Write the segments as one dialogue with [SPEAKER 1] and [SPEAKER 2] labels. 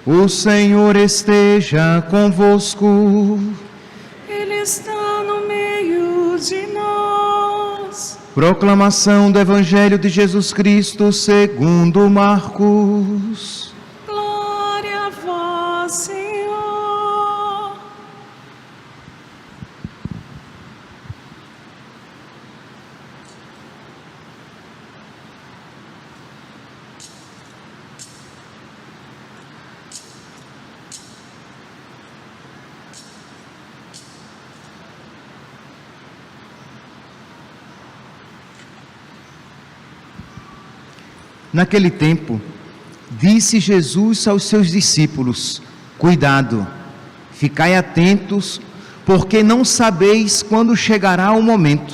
[SPEAKER 1] O Senhor esteja convosco.
[SPEAKER 2] Ele está no meio de nós.
[SPEAKER 1] Proclamação do Evangelho de Jesus Cristo segundo Marcos.
[SPEAKER 2] Glória a vós, Senhor.
[SPEAKER 1] Naquele tempo, disse Jesus aos seus discípulos: Cuidado, ficai atentos, porque não sabeis quando chegará o momento.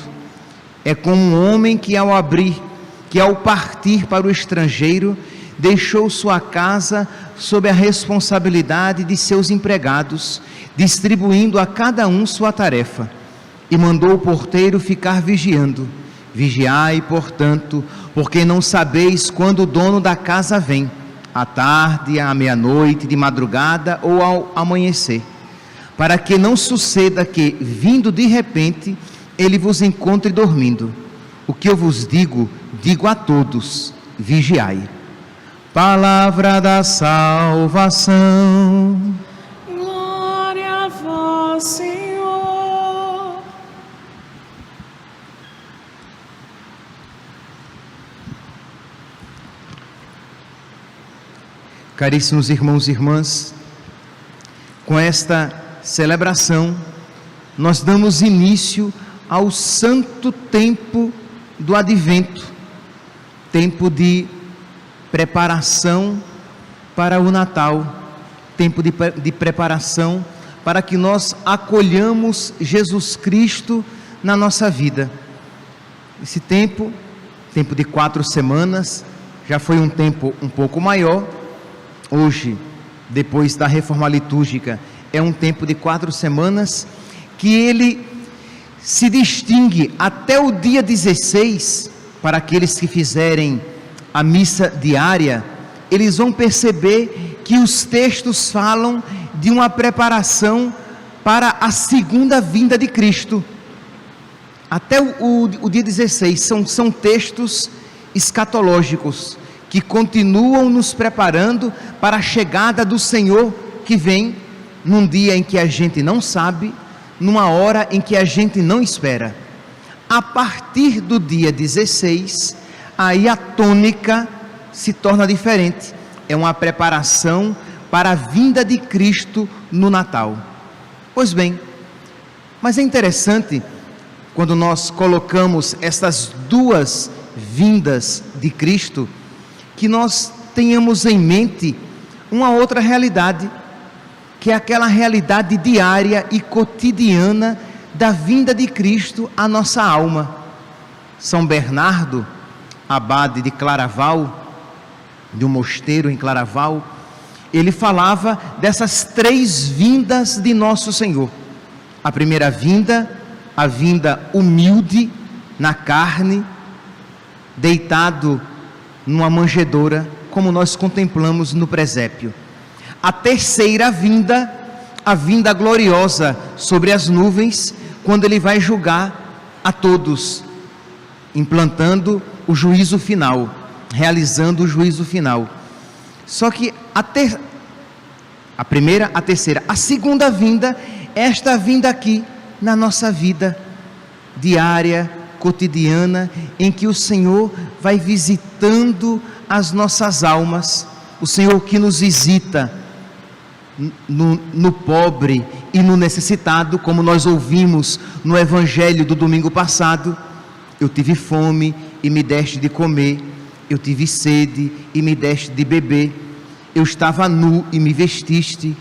[SPEAKER 1] É como um homem que ao partir para o estrangeiro, deixou sua casa sob a responsabilidade de seus empregados, distribuindo a cada um sua tarefa, e mandou o porteiro ficar vigiando. Vigiai, portanto, porque não sabeis quando o dono da casa vem, à tarde, à meia-noite, de madrugada ou ao amanhecer, para que não suceda que, vindo de repente, ele vos encontre dormindo. O que eu vos digo, digo a todos: vigiai. Palavra da salvação.
[SPEAKER 2] Glória a vós, Senhor.
[SPEAKER 1] Caríssimos irmãos e irmãs, com esta celebração, nós damos início ao santo tempo do Advento, tempo de preparação para o Natal, tempo de preparação para que nós acolhamos Jesus Cristo na nossa vida. Esse tempo de 4 semanas, já foi um tempo um pouco maior. Hoje, depois da reforma litúrgica, é um tempo de 4 semanas que ele se distingue até o dia 16. Para aqueles que fizerem a missa diária, eles vão perceber que os textos falam de uma preparação para a segunda vinda de Cristo. Até o dia 16 são textos escatológicos, que continuam nos preparando para a chegada do Senhor, que vem num dia em que a gente não sabe, numa hora em que a gente não espera. A partir do dia 16, aí a tônica se torna diferente. É uma preparação para a vinda de Cristo no Natal. Pois bem, mas é interessante quando nós colocamos essas duas vindas de Cristo, que nós tenhamos em mente uma outra realidade, que é aquela realidade diária e cotidiana da vinda de Cristo à nossa alma. São Bernardo, abade de Claraval, de um mosteiro em Claraval, ele falava dessas 3 vindas de nosso Senhor. A primeira vinda, a vinda humilde, na carne, deitado numa manjedoura, como nós contemplamos no presépio. A terceira vinda, a vinda gloriosa sobre as nuvens, quando ele vai julgar a todos, implantando o juízo final, realizando o juízo final. Só que a primeira, a terceira, a segunda vinda, esta vinda aqui na nossa vida diária, cotidiana, em que o Senhor vai visitando as nossas almas, o Senhor que nos visita no pobre e no necessitado, como nós ouvimos no Evangelho do domingo passado. Eu tive fome e me deste de comer, eu tive sede e me deste de beber, eu estava nu e me vestiste,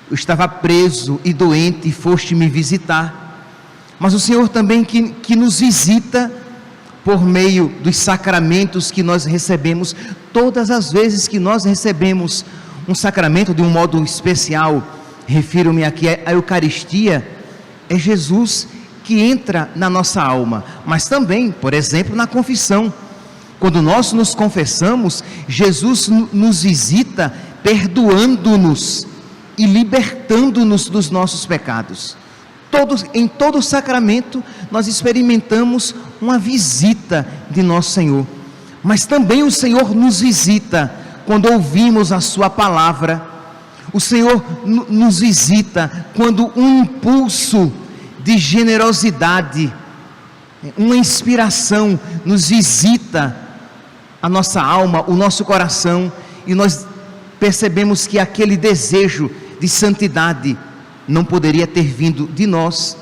[SPEAKER 1] eu estava preso e doente e foste me visitar. Mas o Senhor também que nos visita por meio dos sacramentos que nós recebemos. Todas as vezes que nós recebemos um sacramento de um modo especial, refiro-me aqui à Eucaristia, é Jesus que entra na nossa alma. Mas também, por exemplo, na confissão, quando nós nos confessamos, Jesus nos visita perdoando-nos e libertando-nos dos nossos pecados. Em todo sacramento nós experimentamos uma visita de nosso Senhor, mas também o Senhor nos visita quando ouvimos a sua palavra. O Senhor nos visita quando um impulso de generosidade, uma inspiração nos visita a nossa alma, o nosso coração, e nós percebemos que aquele desejo de santidade não poderia ter vindo de nós.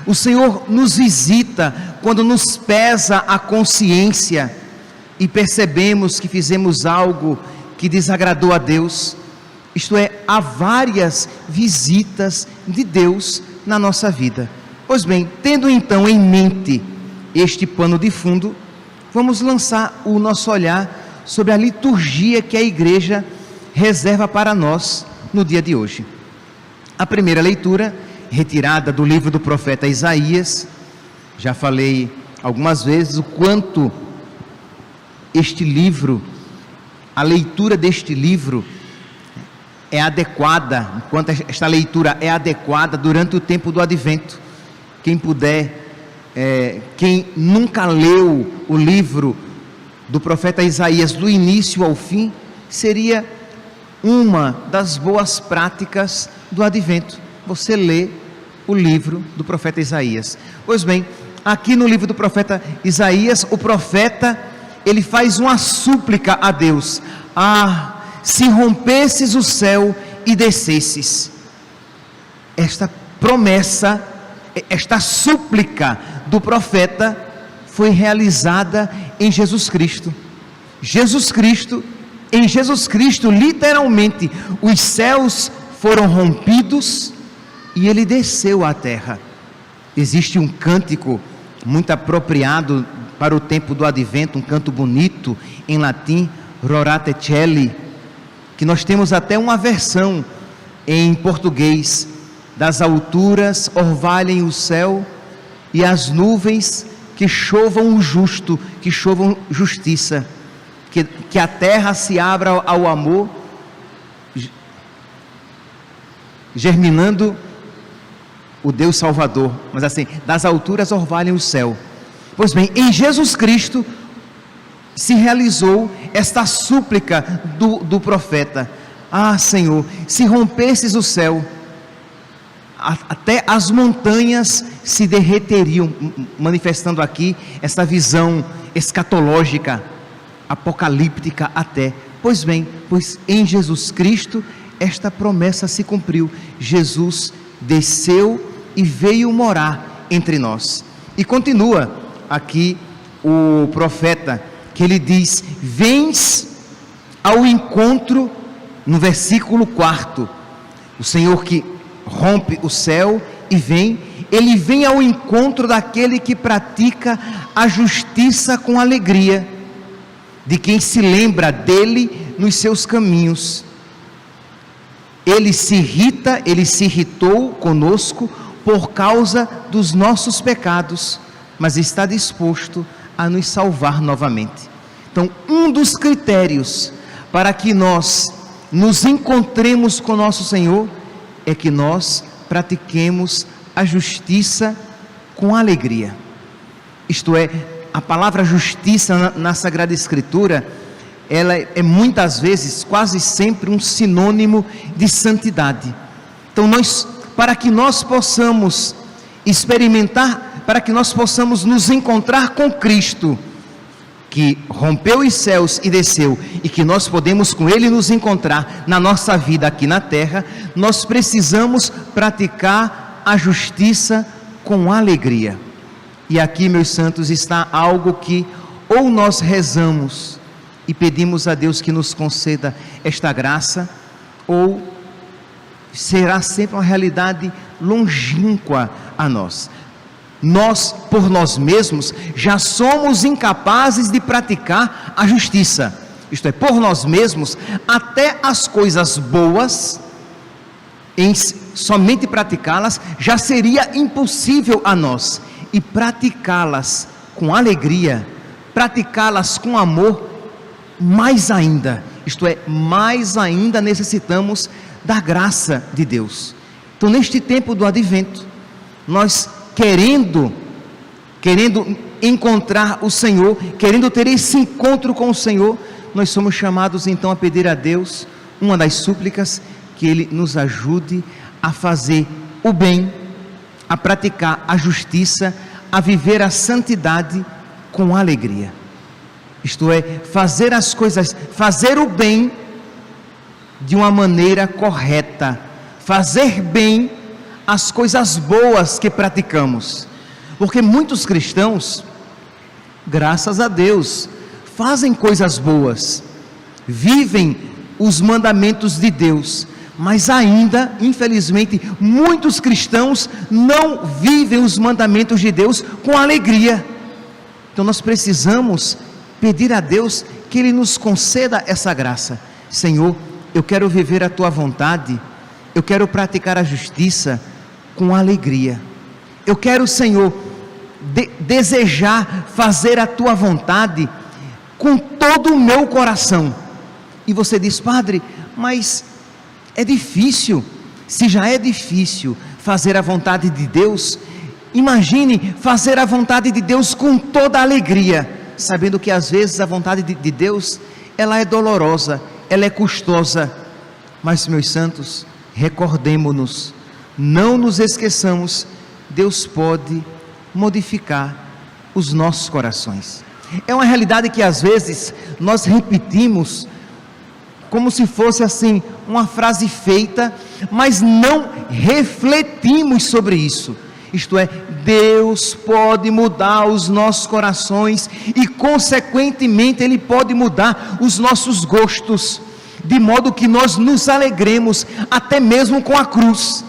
[SPEAKER 1] O Senhor nos visita quando nos pesa a consciência e percebemos que fizemos algo que desagradou a Deus. Isto é, há várias visitas de Deus na nossa vida. Pois bem, tendo então em mente este pano de fundo, vamos lançar o nosso olhar sobre a liturgia que a igreja reserva para nós no dia de hoje. A primeira leitura, retirada do livro do profeta Isaías. Já falei algumas vezes o quanto este livro, a leitura deste livro é adequada, enquanto esta leitura é adequada durante o tempo do Advento. Quem puder, quem nunca leu o livro do profeta Isaías do início ao fim, seria uma das boas práticas do Advento, você lê o livro do profeta Isaías. Pois bem, aqui no livro do profeta Isaías, o profeta, ele faz uma súplica a Deus: se rompesses o céu e descesses. Esta promessa, esta súplica do profeta foi realizada em Jesus Cristo. Em Jesus Cristo, literalmente, os céus foram rompidos e ele desceu à terra. Existe um cântico muito apropriado para o tempo do Advento, um canto bonito em latim, Rorate Caeli, que nós temos até uma versão em português: das alturas orvalhem o céu e as nuvens que chovam o justo, que chovam justiça, que a terra se abra ao amor, germinando o Deus Salvador. Mas assim, das alturas orvalhem o céu. Pois bem, em Jesus Cristo se realizou esta súplica do profeta: Senhor, se rompesses o céu, até as montanhas se derreteriam, manifestando aqui essa visão escatológica, apocalíptica até. Pois bem, pois em Jesus Cristo esta promessa se cumpriu. Jesus desceu e veio morar entre nós. E continua aqui o profeta, que ele diz: vens ao encontro, no versículo 4, o Senhor que rompe o céu e ele vem ao encontro daquele que pratica a justiça com alegria, de quem se lembra dele nos seus caminhos. Ele se irritou conosco por causa dos nossos pecados, mas está disposto a nos salvar novamente. Então, um dos critérios para que nós nos encontremos com nosso Senhor é que nós pratiquemos a justiça com alegria. Isto é, a palavra justiça na Sagrada Escritura, ela é muitas vezes, quase sempre, um sinônimo de santidade. Então para que nós possamos experimentar, para que nós possamos nos encontrar com Cristo, que rompeu os céus e desceu, e que nós podemos com Ele nos encontrar na nossa vida aqui na terra, nós precisamos praticar a justiça com alegria. E aqui, meus santos, está algo que ou nós rezamos e pedimos a Deus que nos conceda esta graça, ou será sempre uma realidade longínqua a nós. Nós, por nós mesmos, já somos incapazes de praticar a justiça. Isto é, por nós mesmos, até as coisas boas, somente praticá-las, já seria impossível a nós. E praticá-las com alegria, praticá-las com amor, mais ainda. isto é, mais ainda necessitamos da graça de Deus. Então, neste tempo do advento, nós querendo encontrar o Senhor, querendo ter esse encontro com o Senhor, nós somos chamados então a pedir a Deus, uma das súplicas, que Ele nos ajude a fazer o bem, a praticar a justiça, a viver a santidade com alegria. Isto é, fazer as coisas, fazer o bem de uma maneira correta, fazer bem as coisas boas que praticamos, porque muitos cristãos, graças a Deus, fazem coisas boas, vivem os mandamentos de Deus, mas ainda, infelizmente, muitos cristãos não vivem os mandamentos de Deus com alegria. Então nós precisamos pedir a Deus que Ele nos conceda essa graça. Senhor, eu quero viver a Tua vontade, eu quero praticar a justiça com alegria. Eu quero, Senhor, desejar fazer a Tua vontade com todo o meu coração. E você diz: Padre, mas é difícil. Se já é difícil fazer a vontade de Deus, imagine fazer a vontade de Deus com toda a alegria, sabendo que às vezes a vontade de Deus, ela é dolorosa, ela é custosa. Mas, meus santos, recordemo-nos, não nos esqueçamos, Deus pode modificar os nossos corações. É uma realidade que às vezes nós repetimos como se fosse assim uma frase feita, mas não refletimos sobre isso. Isto é, Deus pode mudar os nossos corações e consequentemente Ele pode mudar os nossos gostos, de modo que nós nos alegremos até mesmo com a cruz,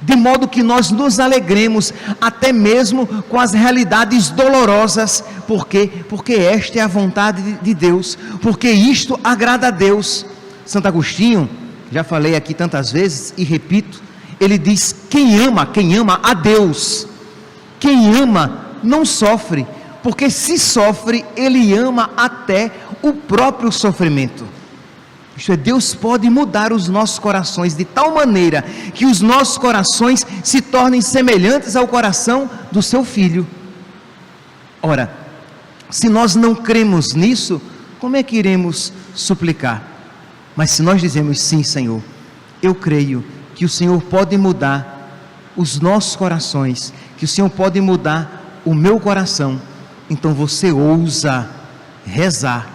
[SPEAKER 1] de modo que nós nos alegremos até mesmo com as realidades dolorosas. Por quê? Porque esta é a vontade de Deus, porque isto agrada a Deus. Santo Agostinho, já falei aqui tantas vezes e repito, ele diz: quem ama a Deus, quem ama não sofre, porque se sofre, ele ama até o próprio sofrimento. Isto é, Deus pode mudar os nossos corações de tal maneira que os nossos corações se tornem semelhantes ao coração do seu Filho. Ora, se nós não cremos nisso, como é que iremos suplicar? Mas se nós dizemos: sim, Senhor, eu creio que o Senhor pode mudar os nossos corações, que o Senhor pode mudar o meu coração, então você ousa rezar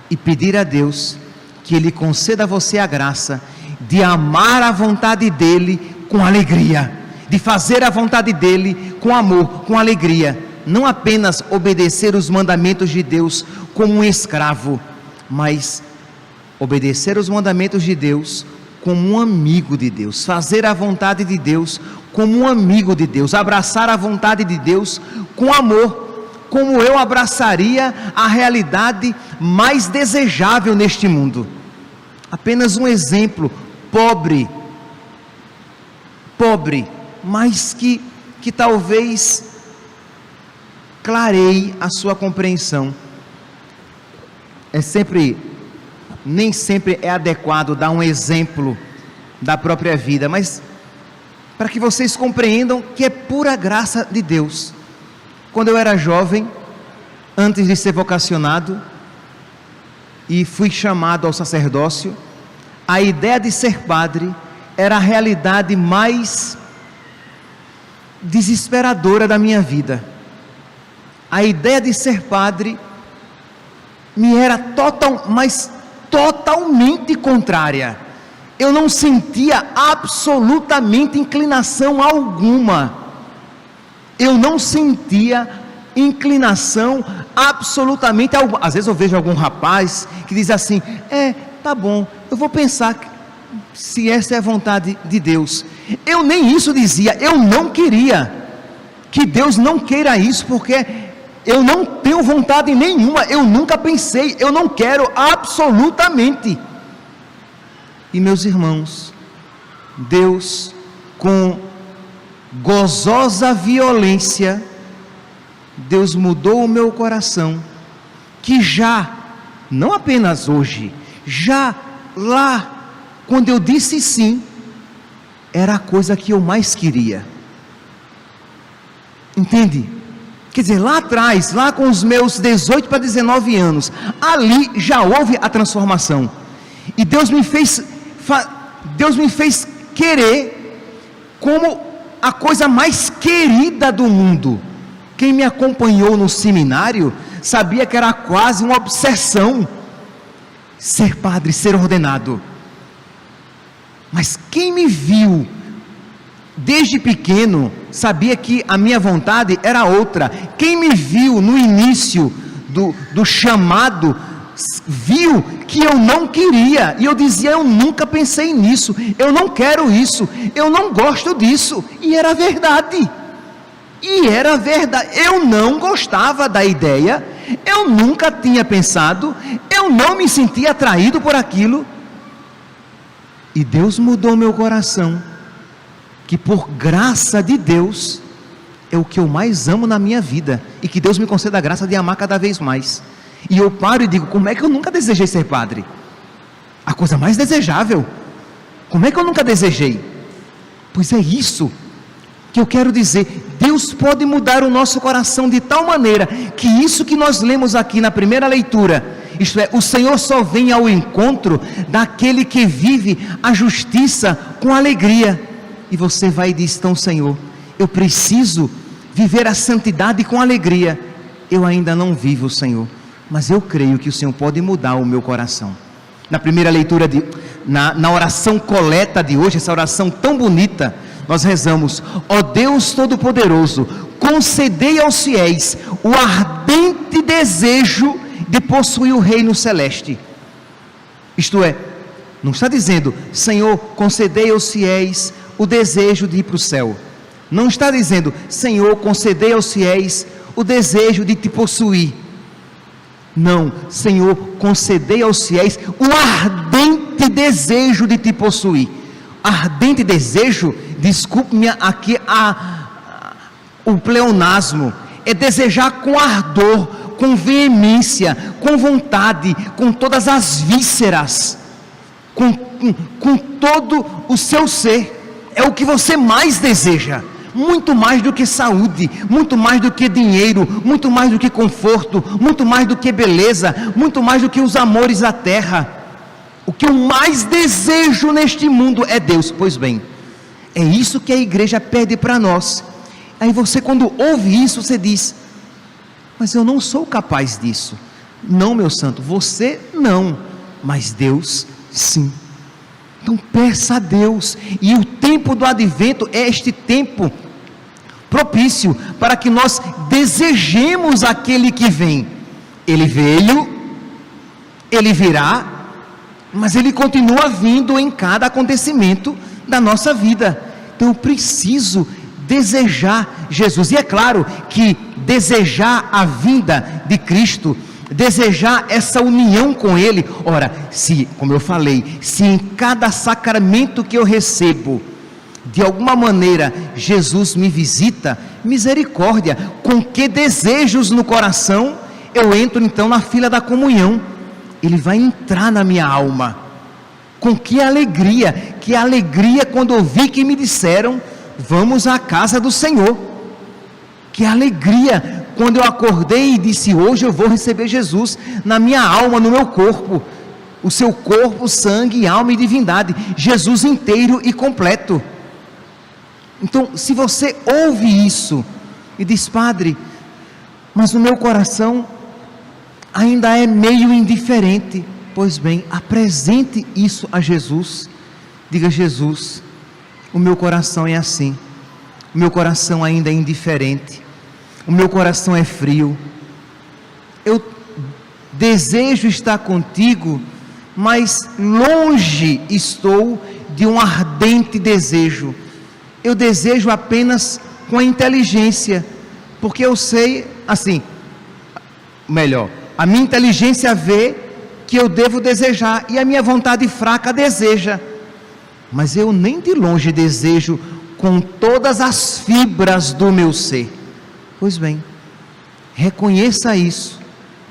[SPEAKER 1] e pedir a Deus que Ele conceda a você a graça de amar a vontade dEle com alegria, de fazer a vontade dEle com amor, com alegria, não apenas obedecer os mandamentos de Deus como um escravo, mas obedecer os mandamentos de Deus como um amigo de Deus, fazer a vontade de Deus como um amigo de Deus, abraçar a vontade de Deus com amor, como eu abraçaria a realidade mais desejável neste mundo. Apenas um exemplo, pobre, mas que talvez clareie a sua compreensão. Nem sempre é adequado dar um exemplo da própria vida, mas para que vocês compreendam que é pura graça de Deus. Quando eu era jovem, antes de ser vocacionado e fui chamado ao sacerdócio, a ideia de ser padre era a realidade mais desesperadora da minha vida. A ideia de ser padre me era totalmente contrária. Eu não sentia absolutamente inclinação alguma. Eu não sentia inclinação absolutamente alguma. Às vezes eu vejo algum rapaz que diz assim: tá bom, eu vou pensar se essa é a vontade de Deus. Eu nem isso dizia, eu não queria que Deus não queira isso, porque eu não tenho vontade nenhuma, eu nunca pensei, eu não quero absolutamente. E meus irmãos, Deus, com gozosa violência, Deus mudou o meu coração, que já, não apenas hoje, Já lá, quando eu disse sim, era a coisa que eu mais queria. Entende? Quer dizer, lá atrás, lá com os meus 18 para 19 anos, ali já houve a transformação. E Deus me fez querer como a coisa mais querida do mundo. Quem me acompanhou no seminário sabia que era quase uma obsessão ser padre, ser ordenado. Mas quem me viu desde pequeno sabia que a minha vontade era outra. Quem me viu no início do chamado viu que eu não queria, e eu dizia: eu nunca pensei nisso, eu não quero isso, eu não gosto disso. E era verdade. Eu não gostava da ideia, eu nunca tinha pensado, eu não me sentia atraído por aquilo. E Deus mudou meu coração, que por graça de Deus é o que eu mais amo na minha vida, e que Deus me conceda a graça de amar cada vez mais. E eu paro e digo: como é que eu nunca desejei ser padre? A coisa mais desejável. Como é que eu nunca desejei? Pois é isso que eu quero dizer. Deus pode mudar o nosso coração de tal maneira que isso que nós lemos aqui na primeira leitura, isto é, o Senhor só vem ao encontro daquele que vive a justiça com alegria. E você vai e diz: então, Senhor, eu preciso viver a santidade com alegria. Eu ainda não vivo, Senhor, mas eu creio que o Senhor pode mudar o meu coração. Na primeira leitura, na oração coleta de hoje, essa oração tão bonita, nós rezamos: ó Deus Todo-Poderoso, concedei aos fiéis o ardente desejo de possuir o reino celeste. Isto é, não está dizendo: Senhor, concedei aos fiéis o desejo de ir para o céu. Não está dizendo: Senhor, concedei aos fiéis o desejo de te possuir. Não, Senhor, concedei aos fiéis o ardente desejo de te possuir. Ardente desejo, desculpe-me aqui o pleonasmo, é desejar com ardor, com veemência, com vontade, com todas as vísceras, com todo o seu ser. É o que você mais deseja, muito mais do que saúde, muito mais do que dinheiro, muito mais do que conforto, muito mais do que beleza, muito mais do que os amores da terra. O que eu mais desejo neste mundo é Deus. Pois bem, é isso que a igreja pede para nós. Aí você, quando ouve isso, você diz: mas eu não sou capaz disso. Não, meu santo, você não, mas Deus sim. Então peça a Deus, e o tempo do advento é este tempo propício para que nós desejemos aquele que vem. Ele veio, ele virá, mas ele continua vindo em cada acontecimento da nossa vida. Então eu preciso desejar Jesus. E é claro que desejar a vinda de Cristo, desejar essa união com Ele. Ora, se, como eu falei, se em cada sacramento que eu recebo, de alguma maneira Jesus me visita, misericórdia, com que desejos no coração eu entro então na fila da comunhão. Ele vai entrar na minha alma. Com que alegria quando eu vi que me disseram: vamos à casa do Senhor. Que alegria quando eu acordei e disse: hoje eu vou receber Jesus na minha alma, no meu corpo. O seu corpo, sangue, alma e divindade, Jesus inteiro e completo. Então, se você ouve isso e diz: padre, mas o meu coração ainda é meio indiferente. Pois bem, apresente isso a Jesus. Diga: Jesus, o meu coração é assim, o meu coração ainda é indiferente, o meu coração é frio, eu desejo estar contigo, mas longe estou de um ardente desejo. Eu desejo apenas com a inteligência, porque eu sei, assim, melhor, a minha inteligência vê que eu devo desejar, e a minha vontade fraca deseja, mas eu nem de longe desejo com todas as fibras do meu ser. Pois bem, reconheça isso,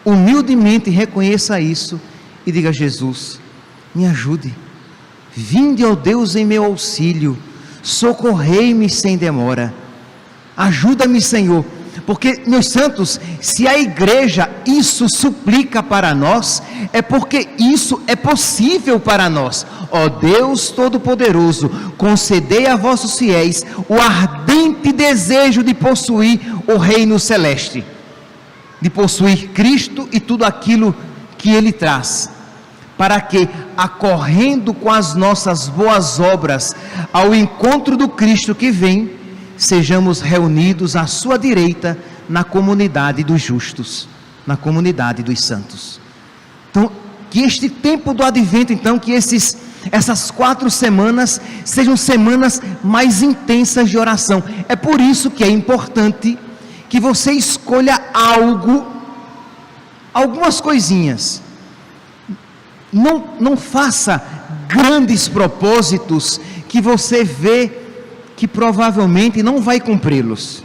[SPEAKER 1] humildemente reconheça isso, e diga: Jesus, me ajude. Vinde, ó Deus, em meu auxílio, socorrei-me sem demora. Ajuda-me, Senhor, porque, meus santos, se a igreja isso suplica para nós, é porque isso é possível para nós. Ó Deus Todo-Poderoso, concedei a vossos fiéis o ardente desejo de possuir o reino celeste, de possuir Cristo e tudo aquilo que Ele traz, para que, acorrendo com as nossas boas obras ao encontro do Cristo que vem, sejamos reunidos à sua direita na comunidade dos justos, na comunidade dos santos. Então, que este tempo do advento, então, que essas 4 semanas sejam semanas mais intensas de oração. É por isso que é importante que você escolha algumas coisinhas. Não faça grandes propósitos que você vê que provavelmente não vai cumpri-los,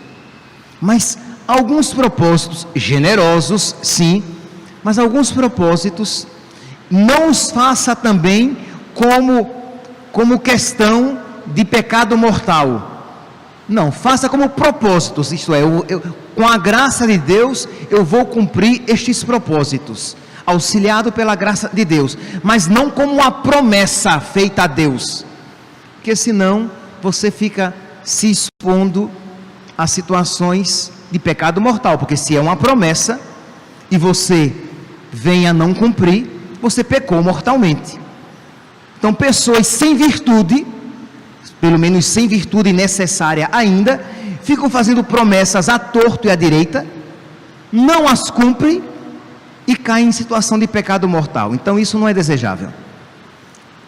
[SPEAKER 1] mas alguns propósitos generosos, sim, mas alguns propósitos não os faça também como questão de pecado mortal. Não, faça como propósitos, isto é, com a graça de Deus eu vou cumprir estes propósitos, auxiliado pela graça de Deus, mas não como uma promessa feita a Deus, porque senão você fica se expondo a situações de pecado mortal, porque se é uma promessa e você vem a não cumprir, você pecou mortalmente. Então, pessoas sem virtude, pelo menos sem virtude necessária ainda, ficam fazendo promessas à torto e à direita, não as cumprem e caem em situação de pecado mortal. Então, isso não é desejável.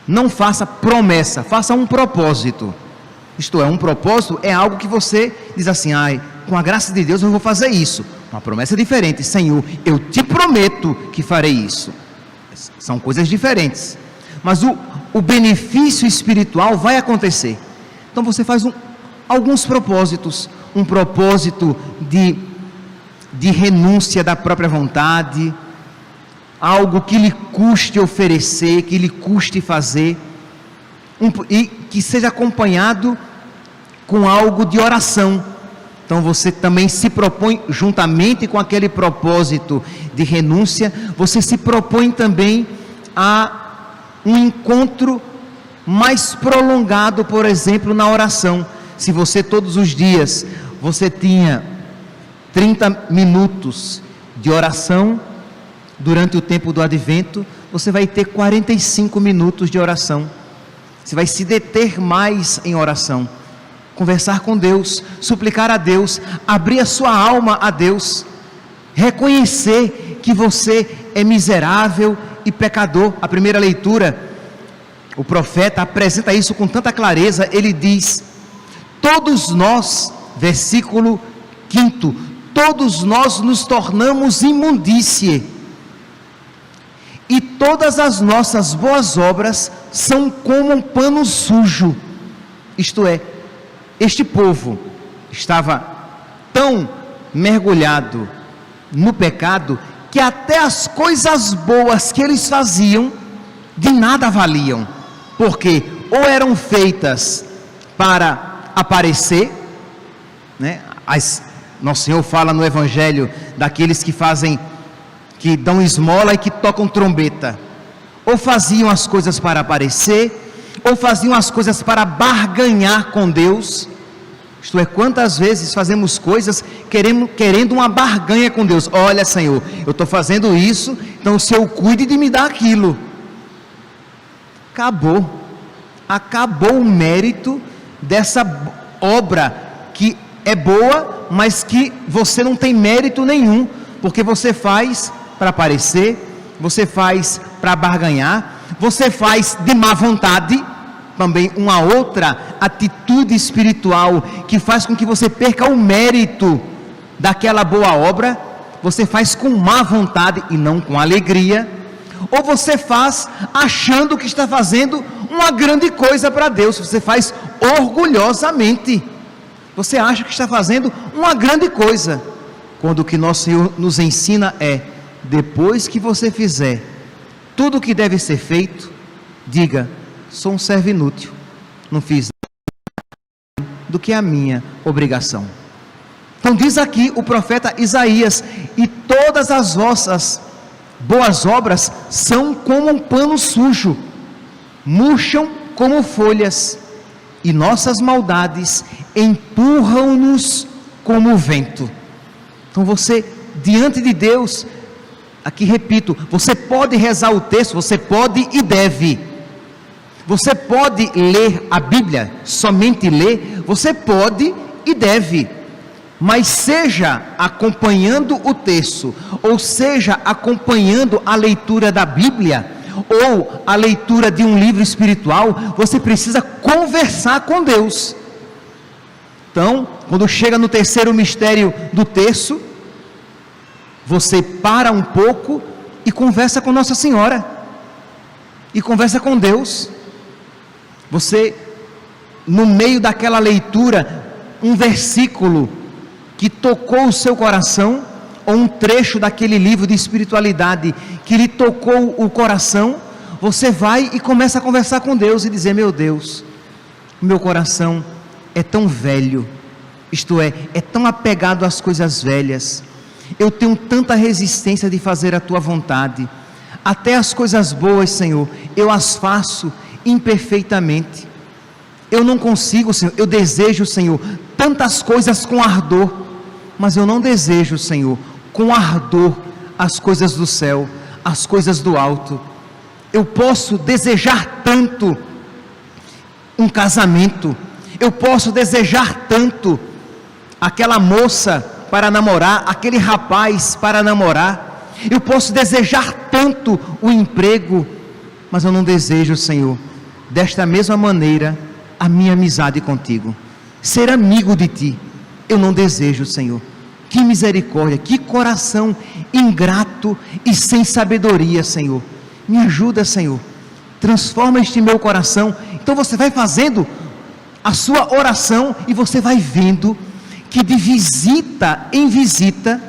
[SPEAKER 1] Não faça promessa, faça um propósito. Isto é, um propósito é algo que você diz assim: com a graça de Deus eu vou fazer isso. Uma promessa diferente: Senhor, eu te prometo que farei isso. São coisas diferentes, mas o benefício espiritual vai acontecer. Então você faz alguns propósitos, um propósito de renúncia da própria vontade, algo que lhe custe oferecer, que lhe custe fazer, e que seja acompanhado com algo de oração. Então você também se propõe, juntamente com aquele propósito de renúncia, você se propõe também a um encontro mais prolongado, por exemplo, na oração. Se você todos os dias, você tinha 30 minutos de oração, durante o tempo do advento, você vai ter 45 minutos de oração. Você vai se deter mais em oração, conversar com Deus, suplicar a Deus, abrir a sua alma a Deus, reconhecer que você é miserável e pecador. A primeira leitura, o profeta apresenta isso com tanta clareza. Ele diz: todos nós, versículo 5, todos nós nos tornamos imundície, e todas as nossas boas obras são como um pano sujo. Isto é, este povo estava tão mergulhado no pecado, que até as coisas boas que eles faziam, de nada valiam, porque ou eram feitas para aparecer, né? Nosso Senhor fala no Evangelho daqueles que dão esmola e que tocam trombeta, ou faziam as coisas para aparecer, ou faziam as coisas para barganhar com Deus. Isto é, quantas vezes fazemos coisas querendo uma barganha com Deus. Olha, Senhor, eu estou fazendo isso, então o Senhor cuide de me dar aquilo. Acabou o mérito dessa obra que é boa, mas que você não tem mérito nenhum, porque você faz para aparecer, você faz para barganhar, você faz de má vontade. Também uma outra atitude espiritual que faz com que você perca o mérito daquela boa obra. Você faz com má vontade e não com alegria, ou você faz achando que está fazendo uma grande coisa para Deus. Você faz orgulhosamente, você acha que está fazendo uma grande coisa, quando o que nosso Senhor nos ensina é: depois que você fizer tudo o que deve ser feito, diga: sou um servo inútil, não fiz nada do que a minha obrigação. Então diz aqui o profeta Isaías: e todas as vossas boas obras são como um pano sujo, murcham como folhas, e nossas maldades empurram-nos como o vento. Então você, diante de Deus, aqui repito, você pode rezar o texto, você pode e deve. Você pode ler a Bíblia, somente ler, você pode e deve. Mas seja acompanhando o texto, ou seja acompanhando a leitura da Bíblia, ou a leitura de um livro espiritual, você precisa conversar com Deus. Então, quando chega no terceiro mistério do terço, você para um pouco e conversa com Nossa Senhora, e conversa com Deus. Você, no meio daquela leitura, um versículo que tocou o seu coração, ou um trecho daquele livro de espiritualidade que lhe tocou o coração, você vai e começa a conversar com Deus e dizer: meu Deus, meu coração é tão velho, isto é tão apegado às coisas velhas, eu tenho tanta resistência de fazer a tua vontade, até as coisas boas, Senhor, eu as faço imperfeitamente, eu não consigo, Senhor, eu desejo, Senhor, tantas coisas com ardor, mas eu não desejo, Senhor, com ardor as coisas do céu, as coisas do alto. Eu posso desejar tanto um casamento, eu posso desejar tanto aquela moça para namorar, aquele rapaz para namorar, eu posso desejar tanto o emprego, mas eu não desejo, Senhor, desta mesma maneira a minha amizade contigo, ser amigo de ti. Eu não desejo, Senhor. Que misericórdia, que coração ingrato e sem sabedoria, Senhor. Me ajuda, Senhor, transforma este meu coração. Então você vai fazendo a sua oração e você vai vendo que de visita em visita,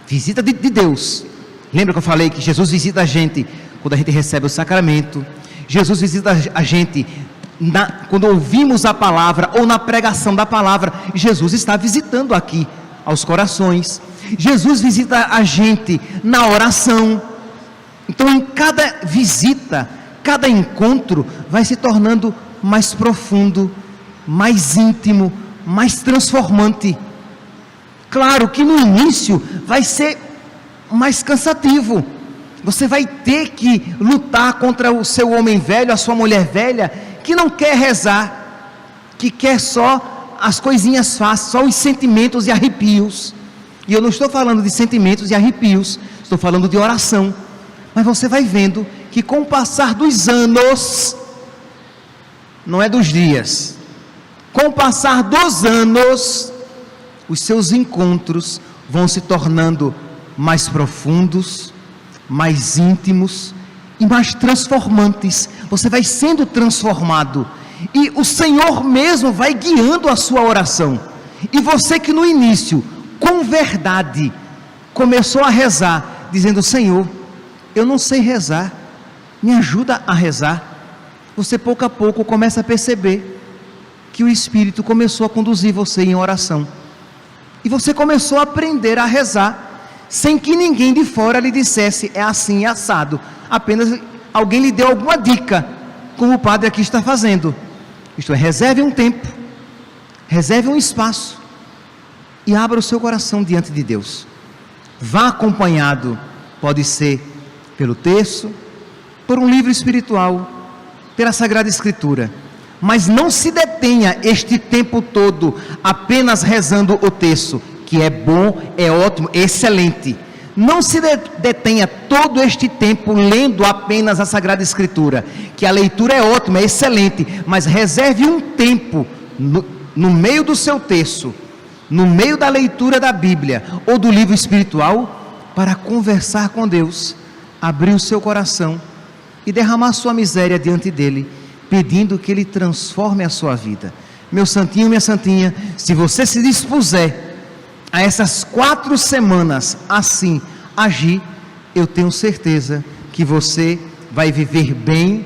[SPEAKER 1] visita de Deus. Lembra que eu falei que Jesus visita a gente quando a gente recebe o sacramento? Jesus visita a gente quando ouvimos a palavra ou na pregação da palavra. Jesus está visitando aqui aos corações. Jesus visita a gente na oração. Então, em cada visita, cada encontro vai se tornando mais profundo, mais íntimo, mais transformante. Claro que no início vai ser mais cansativo. Você vai ter que lutar contra o seu homem velho, a sua mulher velha, que não quer rezar, que quer só as coisinhas fáceis, só os sentimentos e arrepios. E eu não estou falando de sentimentos e arrepios, estou falando de oração. Mas você vai vendo que com o passar dos anos, não é dos dias, com o passar dos anos, os seus encontros vão se tornando mais profundos, mais íntimos e mais transformantes. Você vai sendo transformado e o Senhor mesmo vai guiando a sua oração. E você que no início, com verdade, começou a rezar, dizendo: Senhor, eu não sei rezar, me ajuda a rezar. Você pouco a pouco começa a perceber que o Espírito começou a conduzir você em oração. E você começou a aprender a rezar, sem que ninguém de fora lhe dissesse: é assim, é assado. Apenas alguém lhe deu alguma dica, como o padre aqui está fazendo. Isto é, reserve um tempo, reserve um espaço e abra o seu coração diante de Deus. Vá acompanhado, pode ser pelo texto, por um livro espiritual, pela Sagrada Escritura, mas não se detenha este tempo todo apenas rezando o texto, que é bom, é ótimo, é excelente. Não se detenha todo este tempo lendo apenas a Sagrada Escritura, que a leitura é ótima, é excelente, mas reserve um tempo no meio do seu texto, no meio da leitura da Bíblia ou do livro espiritual, para conversar com Deus, abrir o seu coração e derramar sua miséria diante dele, pedindo que ele transforme a sua vida. Meu santinho, minha santinha, se você se dispuser a essas 4 semanas assim agir, eu tenho certeza que você vai viver bem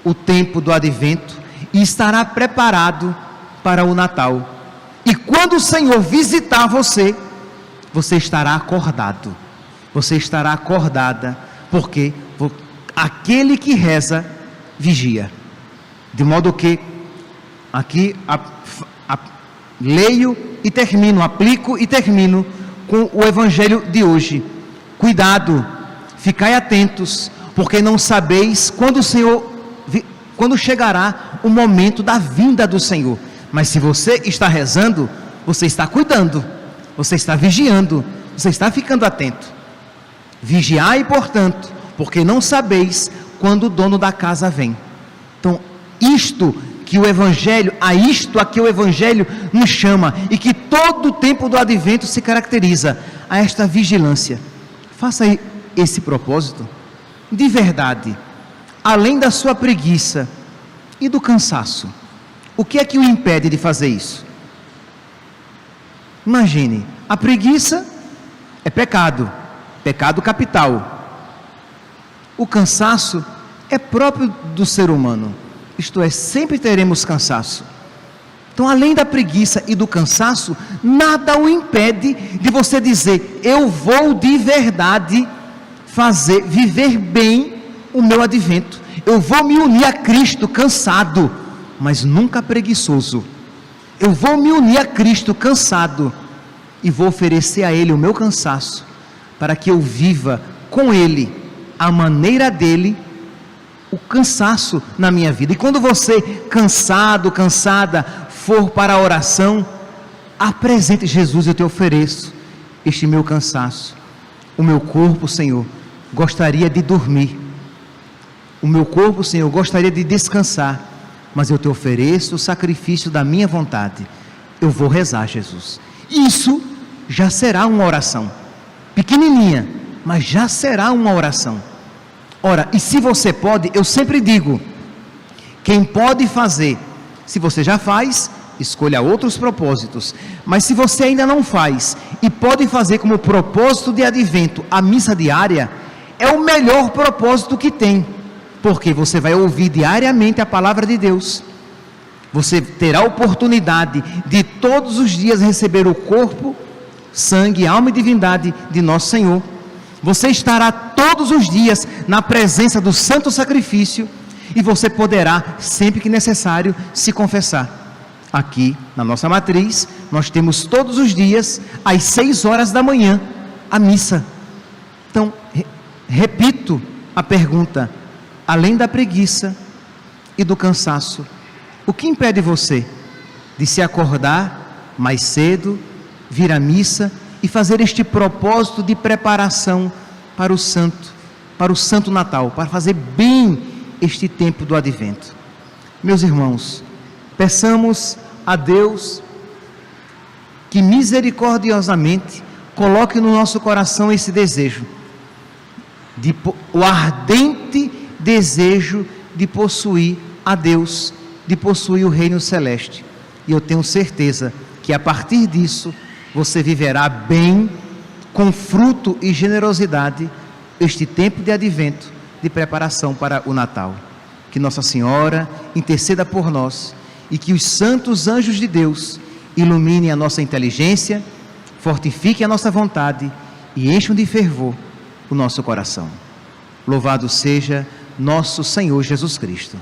[SPEAKER 1] o tempo do advento e estará preparado para o Natal. E quando o Senhor visitar você, você estará acordado, você estará acordada, porque aquele que reza, vigia. De modo que, aqui leio e termino, aplico e termino com o evangelho de hoje. Cuidado, ficai atentos, porque não sabeis quando chegará o momento da vinda do Senhor. Mas se você está rezando, você está cuidando, você está vigiando, você está ficando atento. Vigiai, portanto, porque não sabeis quando o dono da casa vem. Então, isto a que o Evangelho nos chama, e que todo o tempo do advento se caracteriza, a esta vigilância. Faça esse propósito, de verdade, além da sua preguiça e do cansaço. O que é que o impede de fazer isso? Imagine, a preguiça é pecado capital. O cansaço é próprio do ser humano, isto é, sempre teremos cansaço. Então, além da preguiça e do cansaço, nada o impede de você dizer: eu vou de verdade viver bem o meu advento, eu vou me unir a Cristo cansado, mas nunca preguiçoso. Eu vou me unir a Cristo cansado e vou oferecer a Ele o meu cansaço, para que eu viva com Ele, a maneira dele, o cansaço na minha vida. E quando você, cansada, for para a oração, apresente: Jesus, eu te ofereço este meu cansaço. O meu corpo, Senhor, gostaria de dormir. O meu corpo, Senhor, gostaria de descansar, mas eu te ofereço o sacrifício da minha vontade. Eu vou rezar, Jesus. Isso já será uma oração, pequenininha, mas já será uma oração. Ora, e se você pode, eu sempre digo, quem pode fazer, se você já faz, escolha outros propósitos, mas se você ainda não faz, e pode fazer como propósito de advento, a missa diária, é o melhor propósito que tem, porque você vai ouvir diariamente a palavra de Deus, você terá a oportunidade de todos os dias receber o corpo, sangue, alma e divindade de nosso Senhor. Você estará todos os dias na presença do santo sacrifício, e você poderá, sempre que necessário, se confessar. Aqui na nossa matriz, nós temos todos os dias, às 6 horas da manhã, a missa. Então, repito a pergunta: além da preguiça e do cansaço, o que impede você de se acordar mais cedo, vir à missa e fazer este propósito de preparação para o Santo Natal, para fazer bem este tempo do advento? Meus irmãos, peçamos a Deus que misericordiosamente coloque no nosso coração esse desejo, o ardente desejo de possuir a Deus, de possuir o reino celeste. E eu tenho certeza que a partir disso você viverá bem, com fruto e generosidade, este tempo de advento, de preparação para o Natal. Que Nossa Senhora interceda por nós, e que os santos anjos de Deus iluminem a nossa inteligência, fortifiquem a nossa vontade e encham de fervor o nosso coração. Louvado seja nosso Senhor Jesus Cristo.